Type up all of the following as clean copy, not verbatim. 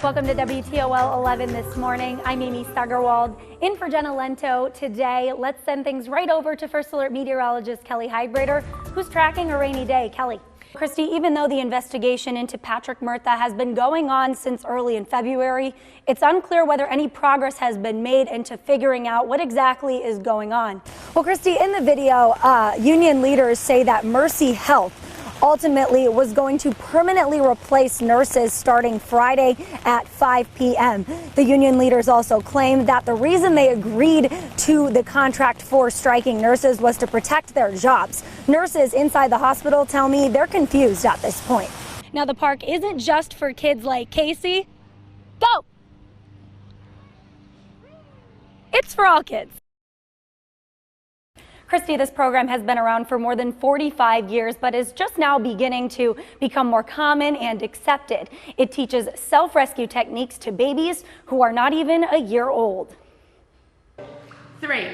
Welcome to WTOL 11 this morning. I'm Amy Steigerwald in for Jenna Lento. Today, let's send things right over to First Alert meteorologist Kelly Hybrader, who's tracking a rainy day. Kelly. Christy, even though the investigation into Patrick Murtha has been going on since early in February, it's unclear whether any progress has been made into figuring out what exactly is going on. Well, Christy, in the video, union leaders say that Mercy Health ultimately was going to permanently replace nurses starting Friday at 5 p.m. The union leaders also claim that the reason they agreed to the contract for striking nurses was to protect their jobs. Nurses inside the hospital tell me they're confused at this point. Now, the park isn't just for kids like Casey. Go! It's for all kids. Christy, this program has been around for more than 45 years, but is just now beginning to become more common and accepted. It teaches self-rescue techniques to babies who are not even a year old. 3.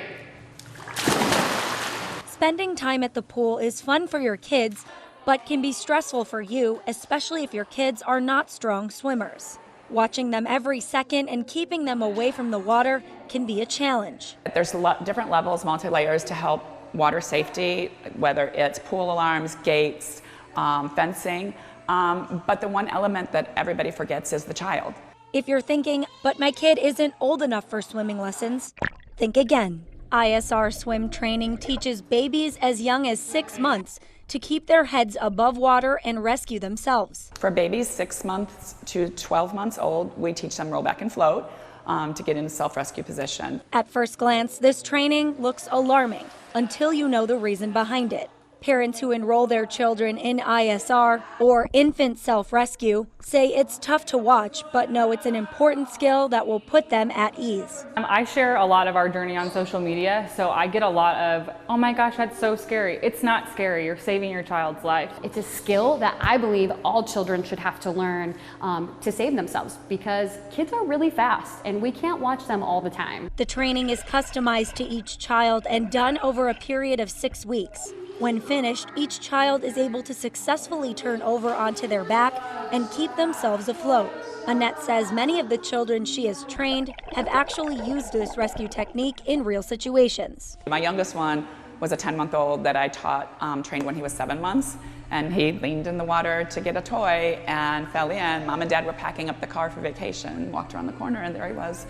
Spending time at the pool is fun for your kids, but can be stressful for you, especially if your kids are not strong swimmers. Watching them every second and keeping them away from the water can be a challenge. There's different levels, multi-layers to help water safety, whether it's pool alarms, gates, fencing. But the one element that everybody forgets is the child. If you're thinking, but my kid isn't old enough for swimming lessons, think again. ISR swim training teaches babies as young as 6 months to keep their heads above water and rescue themselves. For babies 6 months to 12 months old, we teach them roll back and float to get into self-rescue position. At first glance, this training looks alarming until you know the reason behind it. Parents who enroll their children in ISR or infant self-rescue say it's tough to watch, but know it's an important skill that will put them at ease. I share a lot of our journey on social media, so I get a lot of, oh my gosh, that's so scary. It's not scary, you're saving your child's life. It's a skill that I believe all children should have to learn to save themselves, because kids are really fast and we can't watch them all the time. The training is customized to each child and done over a period of 6 weeks. When finished, each child is able to successfully turn over onto their back and keep themselves afloat. Annette says many of the children she has trained have actually used this rescue technique in real situations. My youngest one was a 10-month-old that I taught, trained when he was 7 months, and he leaned in the water to get a toy and fell in. Mom and Dad were packing up the car for vacation, walked around the corner, and there he was,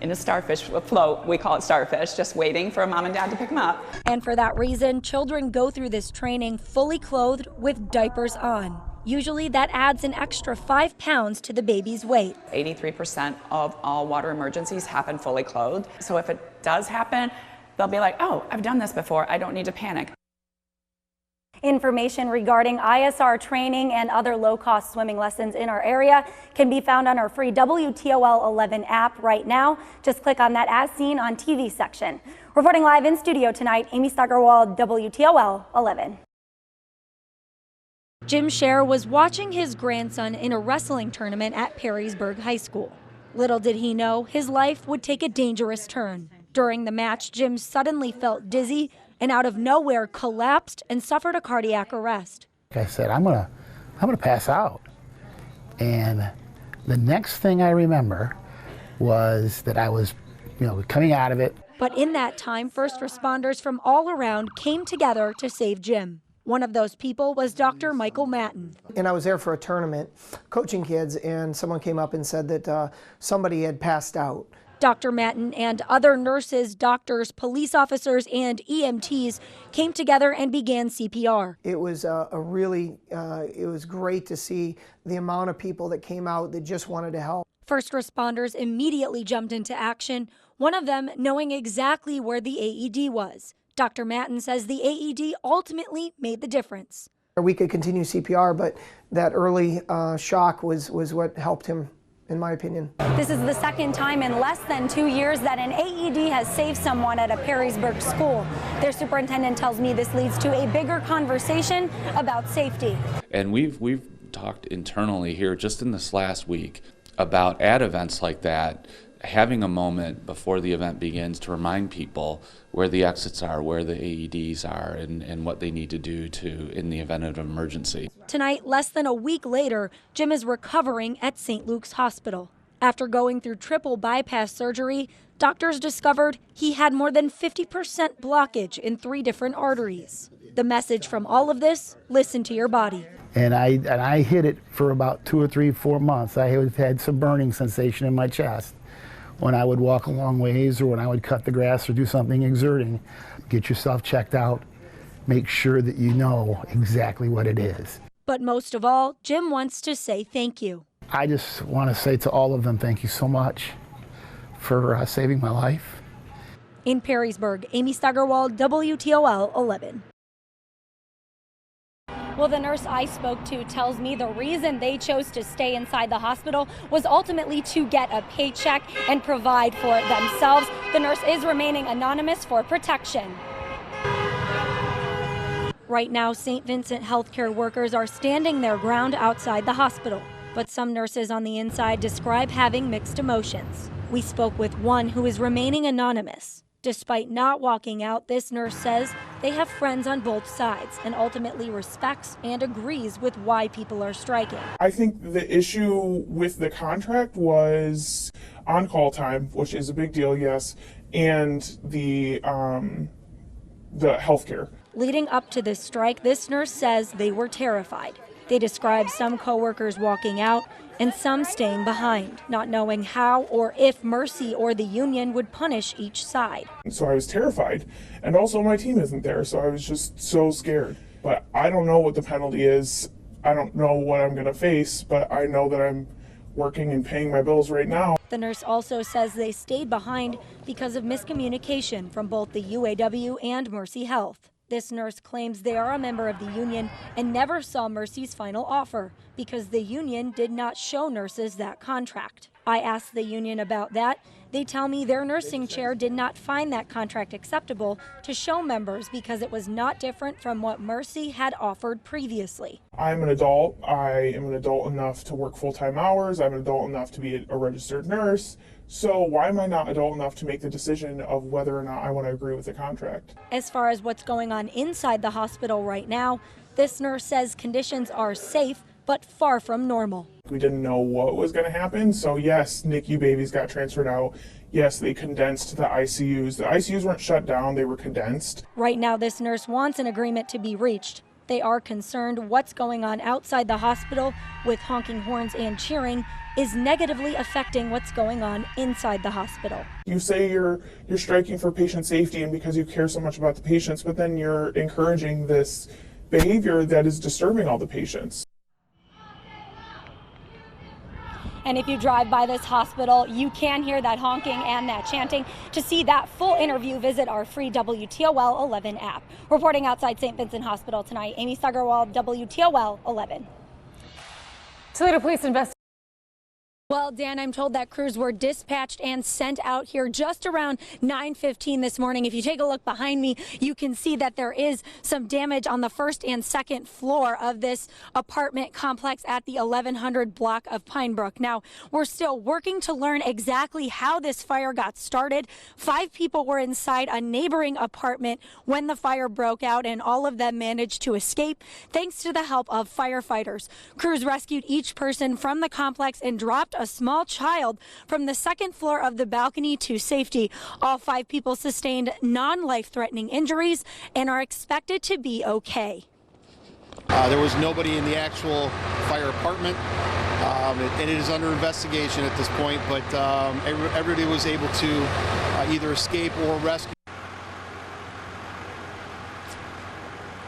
in a starfish float. We call it starfish, just waiting for Mom and Dad to pick him up. And for that reason, children go through this training fully clothed with diapers on. Usually that adds an extra 5 pounds to the baby's weight. 83% of all water emergencies happen fully clothed. So if it does happen, they'll be like, oh, I've done this before, I don't need to panic. Information regarding ISR training and other low-cost swimming lessons in our area can be found on our free WTOL 11 app right now. Just click on that As Seen on TV section. Reporting live in studio tonight, Amy Steigerwald, WTOL 11. Jim Scher was watching his grandson in a wrestling tournament at Perrysburg High School. Little did he know his life would take a dangerous turn. During the match, Jim suddenly felt dizzy and out of nowhere collapsed and suffered a cardiac arrest. I said, I'm gonna pass out. And the next thing I remember was that I was, coming out of it. But in that time, first responders from all around came together to save Jim. One of those people was Dr. Michael Matten. And I was there for a tournament coaching kids, and someone came up and said that somebody had passed out. Dr. Matten and other nurses, doctors, police officers, and EMTs came together and began CPR. It was it was great to see the amount of people that came out that just wanted to help. First responders immediately jumped into action, one of them knowing exactly where the AED was. Dr. Matten says the AED ultimately made the difference. We could continue CPR, but that early shock was what helped him, in my opinion. This is the second time in less than 2 years that an AED has saved someone at a Perrysburg school. Their superintendent tells me this leads to a bigger conversation about safety. And we've talked internally here just in this last week about at events like that, having a moment before the event begins to remind people where the exits are, where the AEDs are, and what they need to do in the event of an emergency. Tonight, less than a week later, Jim is recovering at St. Luke's Hospital. After going through triple bypass surgery, doctors discovered he had more than 50% blockage in 3 different arteries. The message from all of this: listen to your body. And I hid it for about 2 or 3, 4 months. I had some burning sensation in my chest when I would walk a long ways or when I would cut the grass or do something exerting. Get yourself checked out. Make sure that you know exactly what it is. But most of all, Jim wants to say thank you. I just want to say to all of them, thank you so much for saving my life. In Perrysburg, Amy Steigerwald, WTOL 11. Well, the nurse I spoke to tells me the reason they chose to stay inside the hospital was ultimately to get a paycheck and provide for themselves. The nurse is remaining anonymous for protection. Right now, St. Vincent healthcare workers are standing their ground outside the hospital, but some nurses on the inside describe having mixed emotions. We spoke with one who is remaining anonymous. Despite not walking out, this nurse says they have friends on both sides and ultimately respects and agrees with why people are striking. I think the issue with the contract was on-call time, which is a big deal, yes, and the healthcare. Leading up to this strike, this nurse says they were terrified. They describe some coworkers walking out and some staying behind, not knowing how or if Mercy or the union would punish each side. So I was terrified, and also my team isn't there, so I was just so scared. But I don't know what the penalty is. I don't know what I'm going to face, but I know that I'm working and paying my bills right now. The nurse also says they stayed behind because of miscommunication from both the UAW and Mercy Health. This nurse claims they are a member of the union and never saw Mercy's final offer because the union did not show nurses that contract. I asked the union about that. They tell me their nursing chair did not find that contract acceptable to show members because it was not different from what Mercy had offered previously. I'm an adult. I am an adult enough to work full-time hours. I'm an adult enough to be a registered nurse. So why am I not adult enough to make the decision of whether or not I want to agree with the contract? As far as what's going on inside the hospital right now, this nurse says conditions are safe but far from normal. We didn't know what was going to happen, so yes, NICU babies got transferred out. Yes, they condensed the ICUs. The ICUs weren't shut down, they were condensed. Right now, this nurse wants an agreement to be reached. They are concerned what's going on outside the hospital with honking horns and cheering is negatively affecting what's going on inside the hospital. You say you're striking for patient safety and because you care so much about the patients, but then you're encouraging this behavior that is disturbing all the patients. And if you drive by this hospital, you can hear that honking and that chanting. To see that full interview, visit our free WTOL 11 app. Reporting outside St. Vincent Hospital tonight, Amy Steigerwald, WTOL 11. Toledo police investigate. Well, Dan, I'm told that crews were dispatched and sent out here just around 9:15 this morning. If you take a look behind me, you can see that there is some damage on the first and second floor of this apartment complex at the 1100 block of Pinebrook. Now, we're still working to learn exactly how this fire got started. 5 people were inside a neighboring apartment when the fire broke out, and all of them managed to escape thanks to the help of firefighters. Crews rescued each person from the complex and dropped a small child from the second floor of the balcony to safety. All 5 people sustained non-life-threatening injuries and are expected to be okay. There was nobody in the actual fire apartment, and it is under investigation at this point, but everybody was able to either escape or rescue.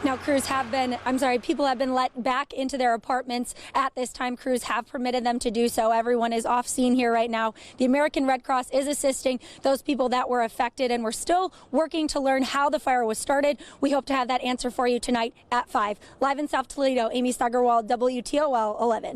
Now, people have been let back into their apartments at this time. Crews have permitted them to do so. Everyone is off scene here right now. The American Red Cross is assisting those people that were affected, and we're still working to learn how the fire was started. We hope to have that answer for you tonight at 5. Live in South Toledo, Amy Steigerwald, WTOL 11.